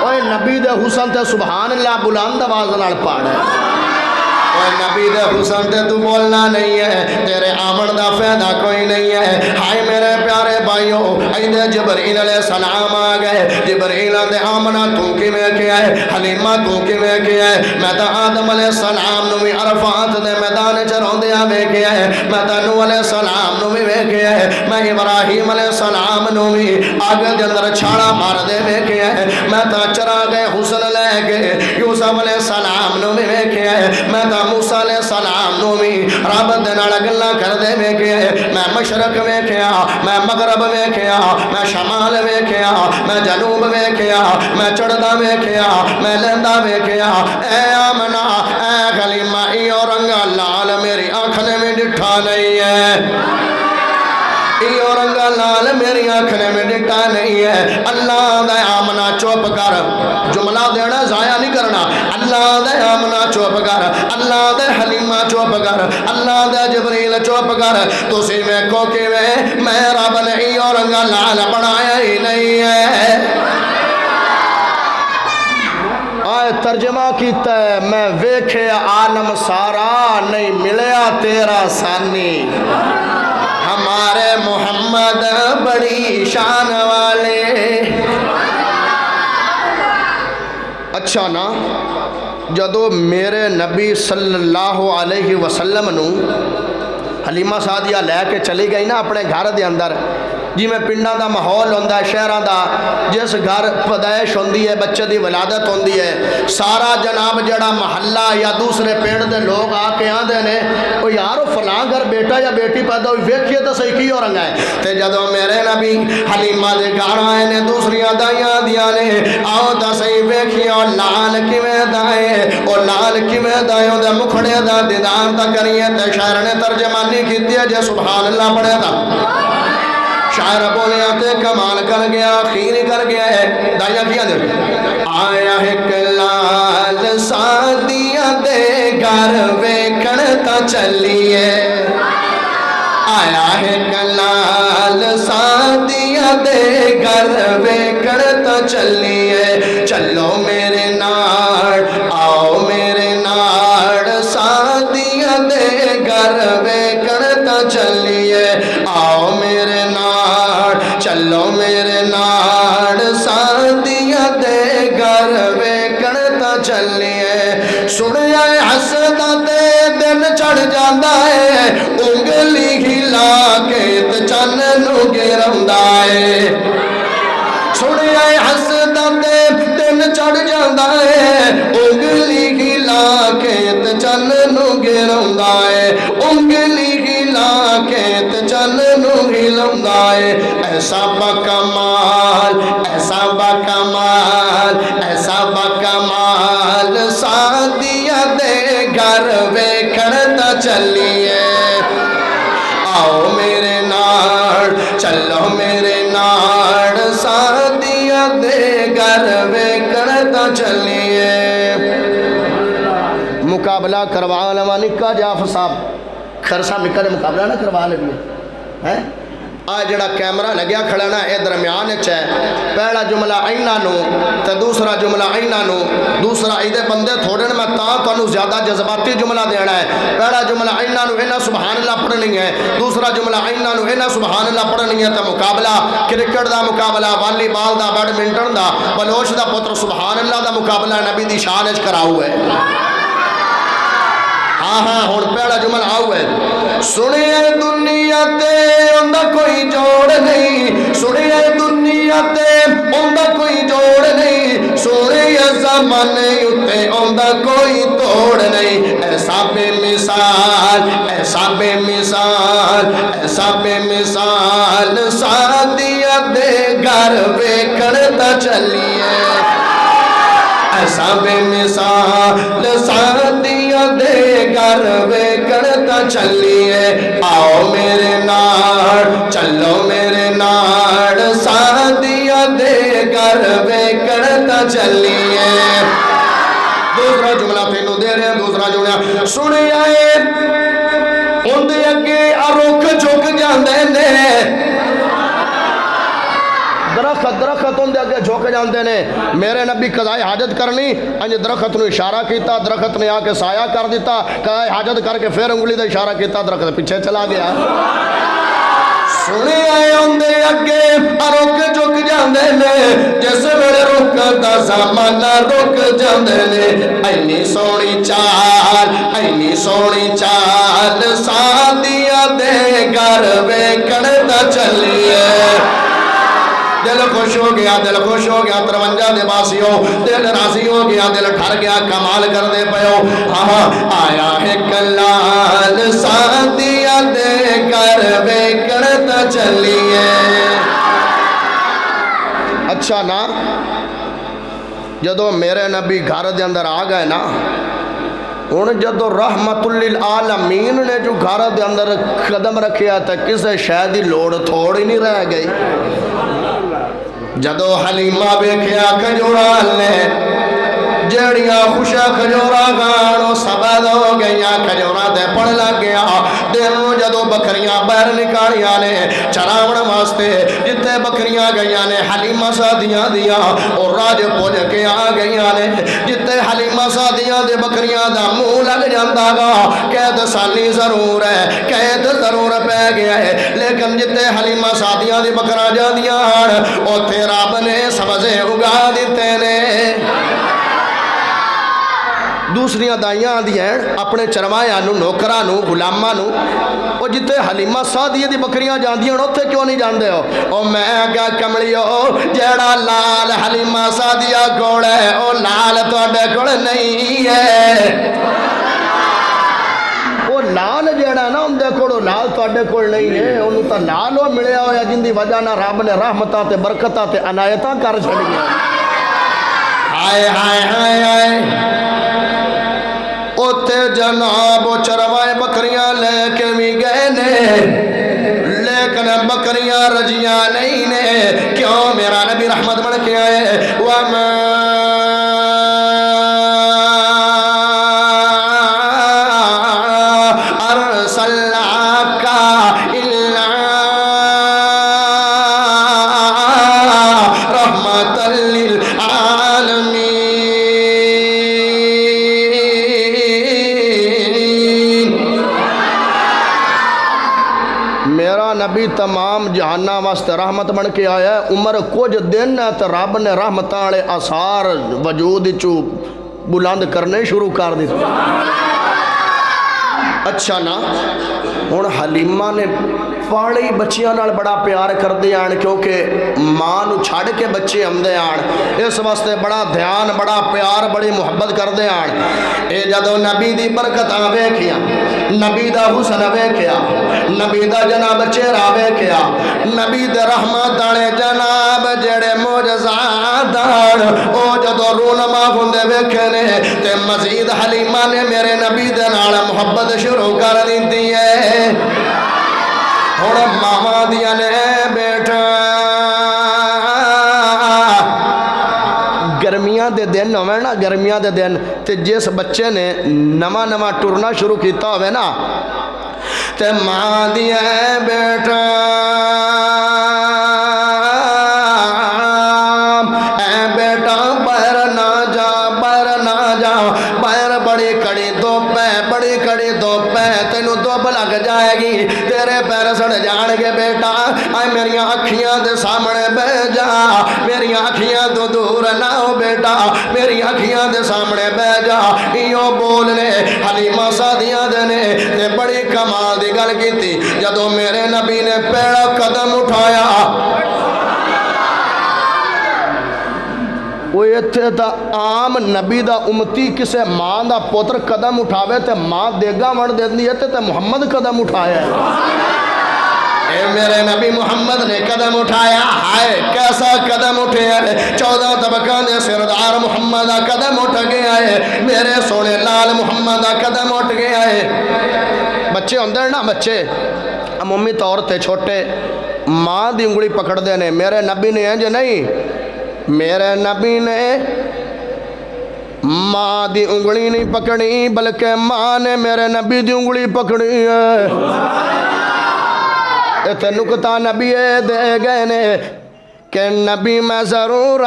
اوہ نبی دے حسن تے سبحان اللہ بلند آواز نال پڑھ اوہ نبی دے حسن تے تو بولنا نہیں ہے تیرے آمن دا فائدہ کوئی نہیں ہے ہائے میرے پیارے بھائیو ایدے جبرائیل علیہ السلام آ گئے جبرائیل دے آمنہ تو کی میں کیا ہے حلیمہ تو کی میں کیا ہے میں تا آدم علیہ السلام نو بھی عرفات دے میدان چروں دیا میں کیا ہے میں تا نو علیہ السلام نو بھی میں کیا ہے میں ابراہیم علیہ السلام نو بھی آگے دے اندر چھاڑا مار دے میں کیا ہے میں تا چرا گئے حسن لے کے یوسف علیہ السلام نو بھی میں کیا ہے میں تا موسیٰ علیہ السلام نو بھی رب دے نال گلا کر دے میں کیا ہے میں مشرق میں کیا میں مغرب میں کیا میں شمال میں کیا میں جنوب میں کیا میں چڑھدا میں کیا میں لیندا میں کیا اے آمنہ اے حلیمہ ایو رنگا لال میری آنکھنے میں ڈٹھا نہیں ہے ایو رنگا لال میری آنکھنے میں ڈٹا نہیں ہے اللہ دے آمنہ چوپ کر جملہ دینا ضائع نہیں کرنا اللہ دے آمنہ چوپ کر اللہ دے حلیمہ چوپ کر اللہ دے جبریل چوپ کر تو سی میں کوکی میں رب نے ایو رنگا لال بنایا ہی نہیں ہے آئے ترجمہ کیتا ہے میں ویکھے عالم سارا نہیں ملیا تیرا سانی ہمارے محمد بڑی شان والے اچھا نا جدو میرے نبی صلی اللہ علیہ وسلم نو حلیمہ سعدیہ لے کے چلی گئی نا اپنے گھر دے اندر جی میں پنڈاں دا ماحول ہوندہ ہے شہراں دا جس گھر پیدائش ہوندی ہے بچے دی ولادت ہوندی ہے سارا جناب جڑا محلہ یا دوسرے پنڈ دے لوگ آ کے آندے نے او یارو فلاں گھر بیٹا یا بیٹی پیدا ہوئی ویکھیے تو صحیح کی ہو رنگا ہے تے جدوں میرے نبی حلیمہ دے گھر آئے نے دوسریاں دائیاں دیاں نے آؤ تا صحیح ویکھیے او لال کیویں دائے او لال کیویں دائے او دے مکھڑے دا دیدار تا کریے تے شاعر نے ترجمانی کیتی ہے جے سبحان اللہ پڑھے دا شاعر بولیا تے کمال کر گیا خیر کر گیا ہے دائیاں کیا دے آیا ہے کلال سادیاں دے گھر ویکھن تا چلیے آیا ہے کلال سادیاں دے گھر ویکھن تا چلیے چلو میرے ناڑ آؤ میرے ناڑ سادیاں دے گھر ویکھن تا چلیے آؤ میرے ناڑ چلو میرے ناڑ سادیاں دے گھر ویکھن تا چلیے سنیا حسدا تے دن چڑھ جاندا ہے انگلی ہلا کے تے چن نو گروندا ہے سنیا حسدا تے دن چڑھ جاندا ہے انگلی ہلا کے تے چن نو گروندا ہے انگلی ہلا کے تے چن نو ہلاوندا ہے ایسا بکمال ایسا بکمال ایسا بکمال سادیاں دے گھر ویکھن تا چلیے آؤ میرے ناڑ چلو میرے ناڑ سادیاں دے گھر ویکھن تا چلیے مقابلہ کروا لوا نکا جاف صاحب خرسا نکا دے مقابلہ نہ کروا لے بھی آج جڑا کیمرہ لگیا کھڑا نا اے درمیان ہے پہلا جملہ اینا نو تے دوسرا جملہ اینا نو دوسرا ایدے بندے تھوڑے میں تو انو زیادہ جذباتی جملہ دینا ہے پہلا جملہ اینا نو اینا سبحان اللہ پڑھنی ہے دوسرا جملہ اینا نو اینا سبحان اللہ پڑھنی ہے تے مقابلہ کرکٹ دا مقابلہ والی بال دا بیڈمنٹن دا بلوچ دا پتر سبحان اللہ دا مقابلہ نبی دی شان اچ کراؤ ہے ہاں ہون پہلا جملہ آؤ ہے سنیے دنیا تے اندہ کوئی جوڑ نہیں سنیے دنیا تے اندہ کوئی جوڑ نہیں سنیے زمانے اتے اندہ کوئی توڑ نہیں ایسا بے مثال ایسا بے مثال ایسا بے مثال سادیاں دے گھر ویکھن تا چلیے ایسا بے مثال سادیاں دے گھر ویکھن تا چلیے آؤ میرے ناڑ چلو میرے ناڑ سادیاں دے گھر ویکھن تا چلیے دوسرا جملہ تینوں دے رہے ہیں دوسرا جملہ سنیا ہے ان دے اگے رکھ جھک جاندے نے درخت ان دے اگے جھوک جاندے نے میرے نبی قضائے حاجت کرنی انج درخت نو اشارہ کیتا درخت نے آ کے سایہ کر دیتا قضائے حاجت کر کے پھر انگلی دا اشارہ کیتا درخت پیچھے چلا گیا سنے آئے ان دے اگے رک جھک جاندے نے جس ویلے رک دا زمانہ رک جاندے نے اینی سونی چال سادیاں دے گھر ویکھن تا چلیے دل خوش ہو گیا 53 دے باسیوں دل راضی ہو گیا دل ٹھر گیا کمال کر دے پیو ہاں آیا ہے کلال سادیاں دے گھر ویکھن تا چلیے اچھا نا جدو میرے نبی گھر دے اندر آ گئے نا ان جدو رحمت للعالمین نے جو گھر دے اندر قدم رکھیا تھا کسے شاید ہی لوڑ تھوڑی نہیں رہ گئی جدو حلیمہ بیکھیا کھجوران نے جڑیاں خوشا کھجورا گانو سبد ہو گئیاں کھجورا دے پڑ لگ گیا دنوں جدو بکریاں بہر نکالیاں نے چراون واسطے جتے بکریاں گئیاں نے حلیمہ سادیاں دیا اور راج پوج کے آ گئیاں نے جتے حلیمہ سادیاں دے بکریاں دا منہ لگ جاندہ گا قید سالی ضرور ہے قید ضرور پہ گیا ہے لیکن جتے حلیمہ سادیاں دے بکرا جاندیاں اور تھے رب نے سبزے اگا دیتے نے دوسریاں دائیاں آندیاں اپنے چرمایاں نو نوکراں نو غلاماں نو او جتے حلیمہ سعدیہ دی بکریاں جاندیاں اوتھے کیوں نہیں جاندے ہو؟ او میں کیا کملیو جیڑا لال حلیمہ سعدیہ کول ہے او لال تواڈے کول نہیں ہے۔ وہ لال جیڑا نا اندے کوڑو لال تواڈے کول نہیں ہے، انہوں تا لال ہو ملیا ہویا جن دی وجہ نہ رب نے رحمتاں تے برکتاں تے عنایتاں کر چھڑیاں۔ ہائے ہائے ہائے ہائے اوتے جناب و چروائے بکریاں لے کے بھی گئے نے، لیکن بکریاں رجیاں نہیں نے۔ کیوں؟ میرا نبی رحمت بن کے آئے وَمَا أَرْسَلْنَاكَ إِلَّا رَحْمَةً لِلْعَالَمِينَ۔ میرا نبی تمام جہانہ واسطے رحمت بن کے آیا ہے۔ عمر کچھ دن ہے تو رب نے رحمتاں والے آثار وجود چو بلند کرنے شروع کر دی۔ اچھا نا ہن حلیمہ نے پاڑی بچیاں نال بڑا پیار کر دے آن، کیونکہ ماں نو چھڑ کے بچے آمدے آن، اس واسطے بڑا دھیان بڑا پیار بڑی محبت کر دے آن۔ اے جدو نبی دی برکت آوے کیا، نبی دا حسن آوے کیا، نبی دا جناب چہرہ آوے کیا، نبی دے رحمت آنے جناب جڑے معجزات آن، او جدو رونما ہوندے ویکھنے تے مزید حلیمہ نے میرے نبی دے نال محبت شروع کر دیتی ہے۔ اور ماما دیا نے بیٹھا گرمیاں دے دن ہوئے نا، گرمیاں دے دن تے جس بچے نے نما ٹرنا شروع کیتا ہوئے نا تے ماں دیا بیٹھا اے بیٹا باہر نہ جا، باہر نہ جا، باہر بڑی کڑی دھوپ ہے، بڑی کڑی دھوپ ہے، تینوں دھوپ لگ جائے گی، تیرے پیر سڑ جان گے بیٹا، اے میری اکھیاں دے سامنے بہ جا، میری اکھیاں تو دور نہ ہو بیٹا، میری اکھیاں دے سامنے بہ جا۔ ایو بولنے حلیمہ سعدیہ دے نے تے بڑی کمال دی گل کیتی، جدو میرے نبی نے پیڑا قدم اٹھایا وہ اتھے تا عام نبی دا امتی کسے ماں دا پوتر قدم اٹھاوے تے ماں دیگا وڑ دیندی ہے تے محمد قدم اٹھایا ہے۔ اے میرے نبی محمد نے قدم اٹھایا، ہائے کیسا قدم اٹھے ہے، 14 طبقہ دے سردار محمد دا قدم اٹھ گیا ہے، میرے سونے لال محمد دا قدم اٹھ گیا ہے۔ بچے ہوندے نا بچے عمومی طور تے چھوٹے ماں دی انگلی پکڑ دینے، میرے نبی نے انج نہیں، میرے نبی نے ماں دی انگلی نہیں پکڑی بلکہ ماں نے میرے نبی دی انگلی پکڑی ہے۔ اتنے نکتہ نبی دے گئے نے کہ نبی میں ضرور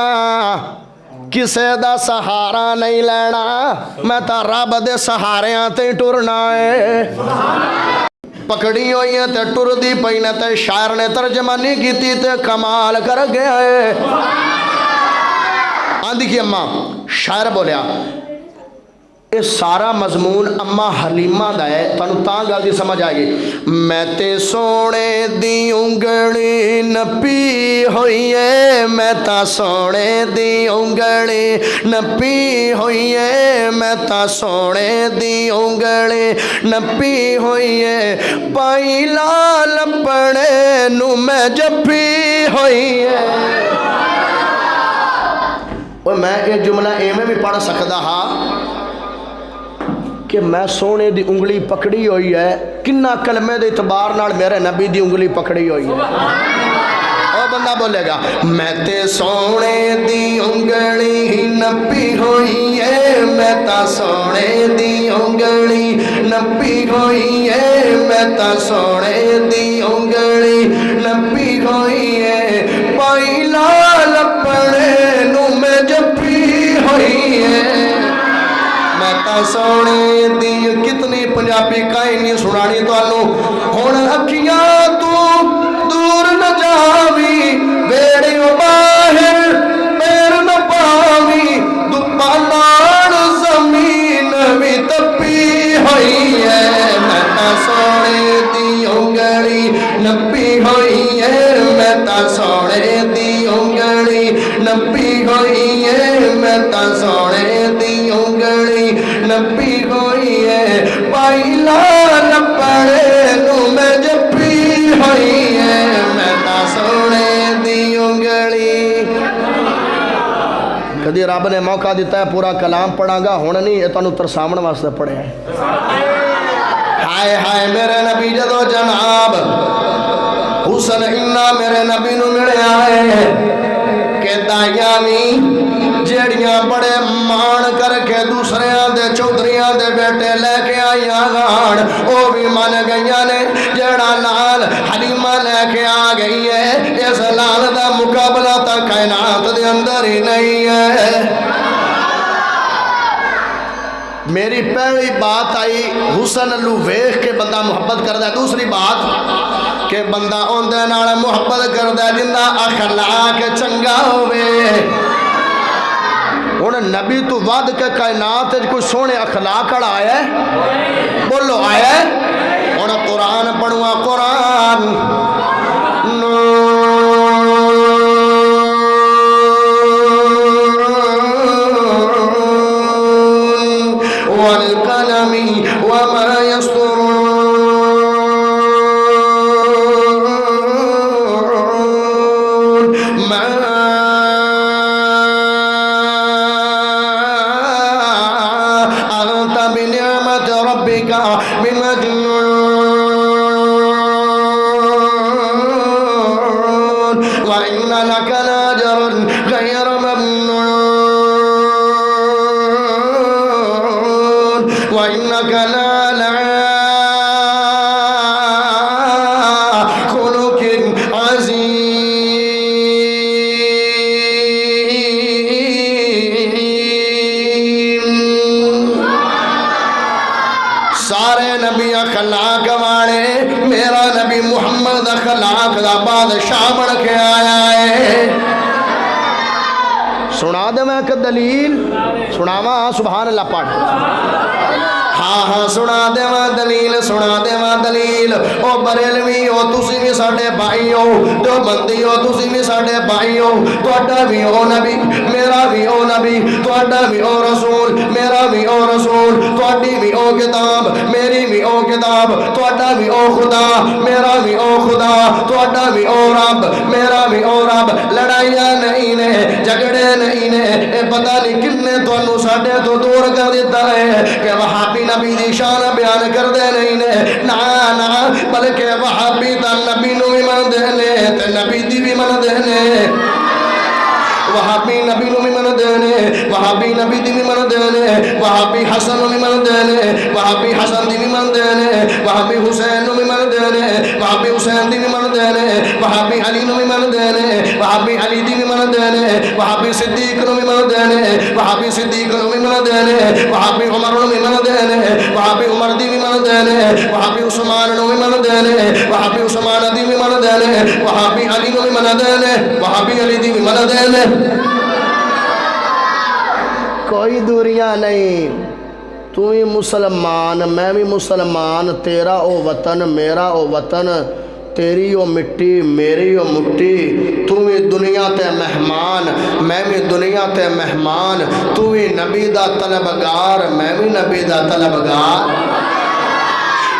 کسے دا سہارا نہیں لینا، میں تا رب دے سہاریاں تے ٹرنا ہے۔ پکڑی ہوئی ہے تے ٹر دی پئی نے تے شاعر نے ترجمہ نہیں کیتی تے کمال کر گیا ہے۔ آندھی کی اماں شاعر بولیا اس سارا مضمون اماں حلیمہ دا ہے، تانوں تاں گل دی سمجھ آئے گی۔ میں تے سونے دی انگلی نپی ہوئی ہے، میں تا سونے دی انگلی نپی ہوئی ہے، میں تا سونے دی انگلی نپی ہوئی ہے، پائی لال پڑے نو میں جپی ہوئی ہے۔ اور میں ایک جملہ ایویں بھی پڑھ سکتا ہاں کہ میں سونے دی انگلی پکڑی ہوئی ہے، کنہ کلمے دے اعتبار نال میرے نبی دی انگلی پکڑی ہوئی ہے۔ اور بندہ بولے گا میں تے سونے دی انگلی نپی ہوئی ہے، میں تا سونے دی انگلی نپی ہوئی ہے، میں تا سونے دی انگلی نپی ہوئی ہے، پائی لال پڑے نو میں جپی ہوئی ہے۔ میں تا سونے دی کتنی پنجابی کہانی سنانی توانوں، ہن اکھیاں تو دور نہ جاوی، بیڑیوں باہر پیر نہ پاوی، دپا نال زمین رب نے موقع دیتا ہے پورا کلام پڑھا گا ہوں نہیں یہ تمہیں ترساون واسطے پڑھے ہیں ہائے ہائے میرے نبی جدو جناب حسن انہا میرے نبی نو ملے آئے کہ دائیاں بھی جیڑیاں بڑے مان کر کے دوسریاں دے چودریاں دے بیٹے لے کے آئیاں گان او بھی مان گئیاں نے جیڑا لال حلیمہ لے کے آ گئی ہے اس لال دا مقابلہ تا کائنات دے اندر ہی نہیں ہے میری پہلی بات آئی حسن لو ویخ کے بندہ محبت کردہ دوسری بات کہ بندہ اوندے نال محبت کردہ جندہ اخلاق چنگا ہوئے انہیں نبی تو ود کے کائنات کوئی سونے اخلاق کڑا آیا ہے بولو آیا ہے انہیں قرآن پڑھوا قرآن والقلم وما يسطرون ما أنت بنعمة ربك بمجنون وإن لك لأجرا غير ممنون وإنك لعلى خلق عظيم سارے نبی اخلاق والے میرا نبی محمد اخلاق دا بادشاہ بن کے آیا ہے سنا دے میں ایک دلیل سناوا سبحان اللہ پڑھ ہاں ہاں سنا دے ماں دلیل او بریلوی ہو تسی بھی ساڑھے بھائی ہو جو بندی ہو تسی بھی ساڑھے بھائی ہو توڑا بھی ہو نبی میرا بھی ہو نبی توڑا بھی ہو رسول میرا بھی ہو رسول توڑی بھی ہو کتاب میری بھی ہو کتاب توڑا بھی ہو خدا میرا بھی ہو خدا توڑا بھی ہو رب میرا بھی ہو رب لڑائیاں نہیں نے جگڑے نہیں نے اے پتہ نہیں کنے تو انو ساڑھے تو دور کر دیتا ہے کہ وہابی نبی دی شان بیان کر دے نہیں نے نا بلکہ وہابی تا نبی نو بھی من دینے تے نبی دی بھی من دینے وہابی نبی نو بھی من دینے وہابی نبی دی بھی من دینے وہابی حسن نو بھی من دینے وہابی حسن دی بھی من دینے وہابی حسین نو بھی من دینے وہابی حسین دی بھی من دینے وہابی علی نو بھی من دینے وہابی علی دی بھی من دینے وہابی صدیق نو بھی من دینے وہابی صدیق نو بھی من دینے وہابی عمر نو بھی من دینے وہابی عمر دی بھی من دینے وہابی عثمان نو بھی من دینے وہابی عثمان دی بھی من دینے وہابی علی نو بھی من دینے وہابی علی دی بھی من دینے کوئی دوریاں نہیں تو ہی مسلمان میں بھی مسلمان تیرا او وطن میرا او وطن تیری او مٹی میری او مٹی تو ہی دنیا تے مہمان میں بھی دنیا تے مہمان تو ہی نبی دا طلبگار میں بھی نبی دا طلبگار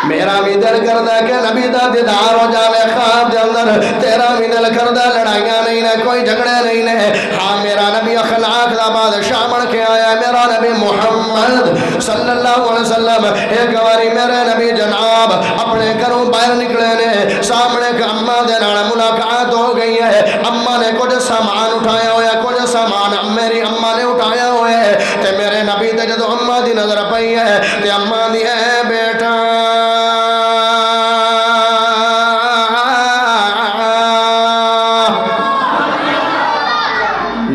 میرا بھی دل کردہ کہ نبی دا دیدار ہو جاوے خواب دے اندر تیرا بھی دل کردہ لڑائیاں نہیں نے کوئی جھگڑے نہیں نے ہاں میرا نبی اخلاق دا بادشاہ بن کے آیا میرا نبی محمد صلی اللہ علیہ وسلم ایک باری میرے نبی جناب اپنے گھروں باہر نکلے نے سامنے کہ اماں دے نال ملاقات ہو گئی ہے اماں نے کچھ سامان اٹھایا ہویا کچھ سامان میری اماں نے اٹھایا ہویا ہے تے میرے نبی تے جدو اماں دی نظر پئی ہے تے اماں دی اے بیٹا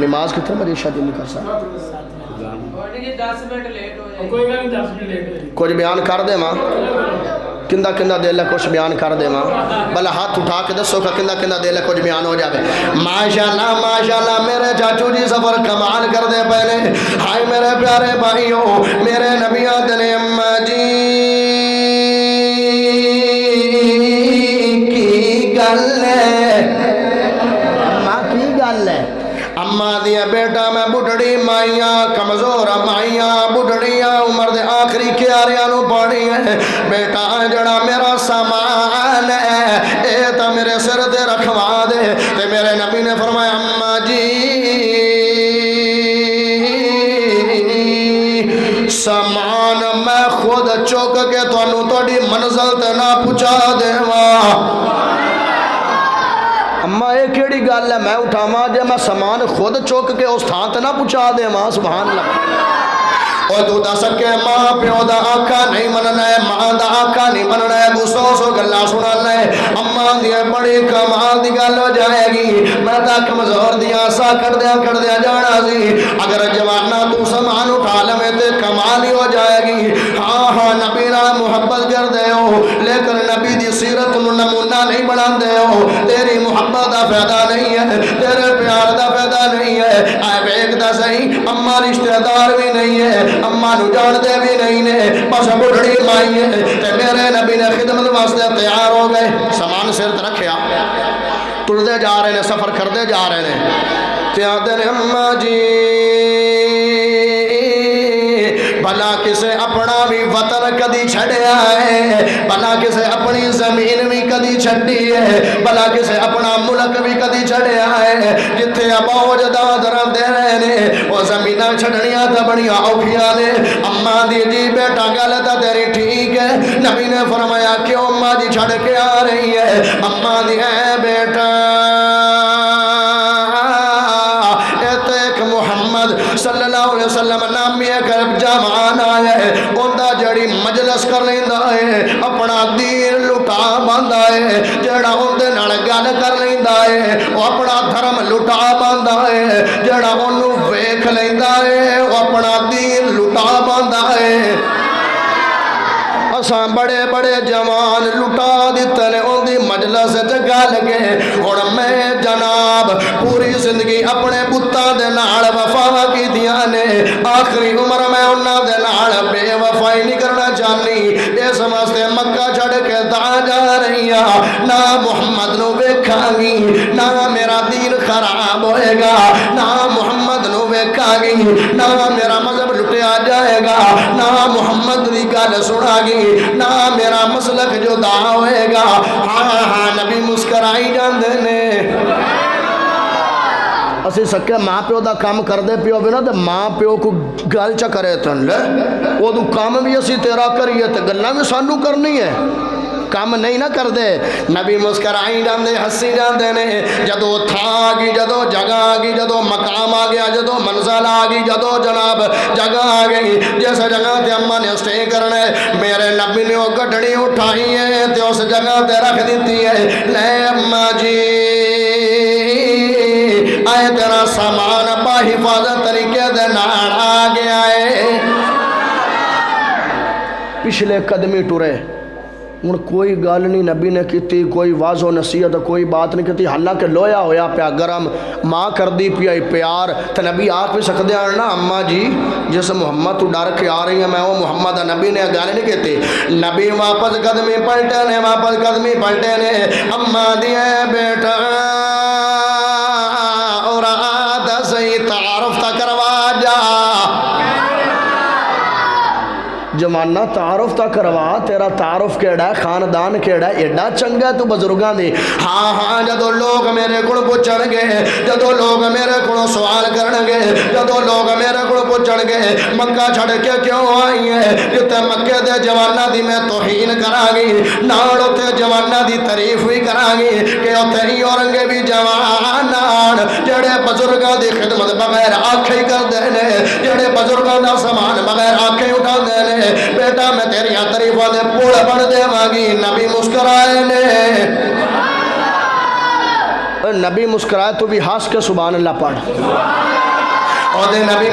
نماز کتنے بجے شادی نہیں کر سکتا کچھ بیان کر دے ماں کندہ کندہ دل ہے کچھ بیان کر دے ماں بلہ ہاتھ اٹھا کے دسو کہ کندہ کندہ دل ہے کچھ بیان ہو جاوے ماشاءاللہ میرے چاچو جی سفر کمال کر دے پہلے ہائے میرے پیارے بھائیوں میرے نبی آدھنے اماں جی کی گل ہے اماں کی گل ہے اماں دیا بیٹا میں بڑھڑی مائیاں کمزور مائیاں بڑھڑیاں عمر دے آخری کیاریاں نو پڑی ہے بیٹا جڑا میرا سامان ہے اے تا میرے سر دے رکھوا دے تے میرے نبی نے فرمایا اماں جی سامان میں خود چک کے تانوں تہاڈی منزل تے نہ پہنچا دیواں اما یہ کیڑی گل ہے میں اٹھاواں جے میں سامان خود چک کے اس تھان تے نہ پہنچا دیواں سبحان اللہ اور تو دس کے ماں پیو دا آقا نہیں مننا ہے ماں دا آقا نہیں مننا ہے وہ سو گلا سننا ہے اماں دی بڑی کمال دی گل ہو جائے گی میں تا کمزور دیاں سا کر دیا جانا سی اگر جوانہ تو سامان اٹھا لے تے کمال ہی ہو جائے گی ہاں نبی نال محبت کر دے ہو لیکن نبی دی سیرت نمونہ نہیں بنا دے ہو تیری محبت دا فائدہ نہیں ہے تیرے پیار دا فائدہ نہیں ہے اے ویکھ دا صحیح اماں رشتہ دار بھی نہیں ہے اماں نو جان دے بھی نہیں نے بس بڑھڑی مائی ہے تے میرے نبی نے خدمت واسطے تیار ہو گئے سامان سر تے رکھیا ٹردے جا رہے نے سفر کردے جا رہے نے تے آندے نے اماں جی بھلا کسے اپنا بھی وطن کدی چھڑیا ہے بھلا کسے اپنی زمین بھی کدی چھڑی ہے بھلا کسے اپنا ملک بھی کدی چھڑیا ہے جتھے ابا جداد رہندے رہے نے وہ زمیناں چھڑنیاں تے بڑیاں اوکھیاں نے اماں دی جی بیٹا گل تے تیری ٹھیک ہے نبی نے فرمایا کیوں اماں جی چھڑ کے آ رہی ہے اماں دی اے بیٹا محمد صلی اللہ علیہ وسلم نامی ایک جوان آیا ہے اندہ جڑی مجلس کر لیندہ ہے اپنا دین لٹا باندھا ہے جڑا اندے نال گل کر لیندہ ہے وہ اپنا دھرم لٹا باندھا ہے جڑا انہوں ویکھ لیندہ ہے وہ اپنا دین لٹا باندھا ہے اساں بڑے بڑے جوان لٹا دیتے نے ان دی مجلس جگہ لگے اور میں جناب پوری زندگی اپنے بتاں دے نال وفا کی دیا نے آخری عمر میں انہاں دے نال بے وفائی نہیں کرنا چاہنی اس واسطے مکہ چھڑ کے تا جا رہی ہاں نہ محمد نو ویکھاں گی نہ میرا دین خراب ہوئے گا نہ محمد نو ویکھاں گی نہ میرا مذہب لٹیا جائے گا نہ محمد دی گل سنا گی نہ میرا مسلک جدا ہوئے گا ہاں نبی مسکرائی جاندے نے اسی سکے ماں پیو دا کام کر دے پیو بھی نا تے ماں پیو کو گل چا کرے تن لے وہ دو کام بھی اسی تیرا کریے تے گلنا بھی سانو کرنی ہے کام نہیں نہ کر دے نبی مسکرائی جاندے ہسی جاندے نے جدو تھا آگی جدو جگہ آگی جدو مقام آگیا جدو منزل آگی جدو جناب جگہ آگئی جیسے جگہ تے اممہ نے اسٹے کرنے میرے نبی نے وہ گھڑی اٹھائی ہے تے اس جگہ تے رکھ دیتی ہے لے اممہ جی آئے تیرا سامان با حفاظت طریقے دے نار آگیا ہے پچھلے قدمی ٹورے ان کوئی گال نہیں نبی نے کیتی کوئی واضح نصیحت کوئی بات نہیں کیتی حالانکہ لویا ہویا پیا گرم ماں کر دی پیا پیار تو نبی آگ بھی سکتے ہیں نا اماں جی جس محمد تو ڈر کے آ رہی ہیں میں وہ محمد نبی نے گال نہیں کیتی نبی واپس قدمی پلٹے نے اماں دیئے بیٹا اور آدھا صحیح تعارف تا کروا جا جمانہ تعارف تا کروا تیرا تعارف کیڑا ہے خاندان کیڑا ہے ایڈا چنگا ہے تو بزرگاں دی ہاں جدو لوگ میرے کو پوچھن گے جدو لوگ میرے کو سوال کرن گے جدو لوگ میرے کو پوچھن گے مکہ چھڑ کے کیوں آئی ہے جتے مکہ دے جوانہ دی میں توہین کراں گی نال تے جوانہ دی تعریف بھی کراں گی کہ اوتھے ہی اورنگے بھی جوانان جڑے بزرگاں دی خدمت بغیر آنکھیں کر دے نے جڑے بزرگاں دا سامان بغیر آنکھیں اٹھا دے نے بیٹا میں تیری تعریفاں دے پوڑ بن دے مانگی نبی مسکرائے نے نبی مسکرائے تو بھی ہاس کے سبحان اللہ پڑھ اور دے نبی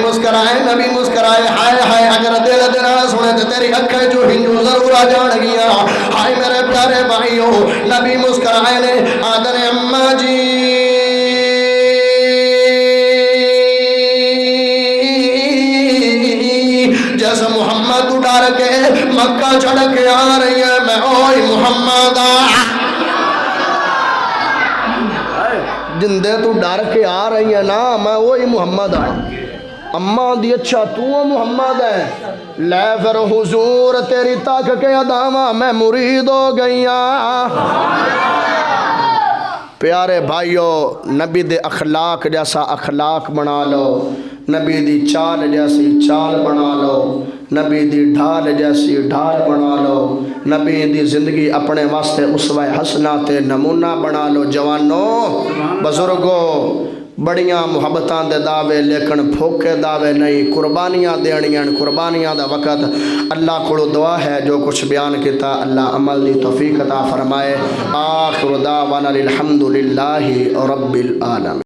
مسکرائے ہائے ہائے اگر دل دینا سنے تو تیری اکھیں جو ہنجو ضرور آ جان گیا ہائے میرے پیارے بھائیو نبی مسکرائے نے آدھر اماں جی جیسے محمد تو ڈر کے مکہ چڑھ کے آ رہی ہے میں اوئی محمد جندے تو ڈر کے آ رہی ہے نا میں اوئی محمد اماں دی اچھا تو محمد ہے لے پھر حضور تیری تک کے ادامہ میں مرید ہو گئیا پیارے بھائیو نبی دے اخلاق جیسا اخلاق بنا لو نبی دی چال جیسی چال بنا لو، نبی دی ڈھال جیسی ڈھال بنا لو، نبی دی زندگی اپنے واسطے اسوہ حسنہ تے نمونہ بنا لو۔ جوانو بزرگو بڑیاں محبتاں دے دعوے لیکن پھوکے دعوے نہیں، قربانیاں دینیاں، قربانیاں دا وقت۔ اللہ کو دعا ہے جو کچھ بیان کیتا اللہ عمل دی توفیق عطا فرمائے۔ آخر دعوانا الحمدللہ رب العالمین۔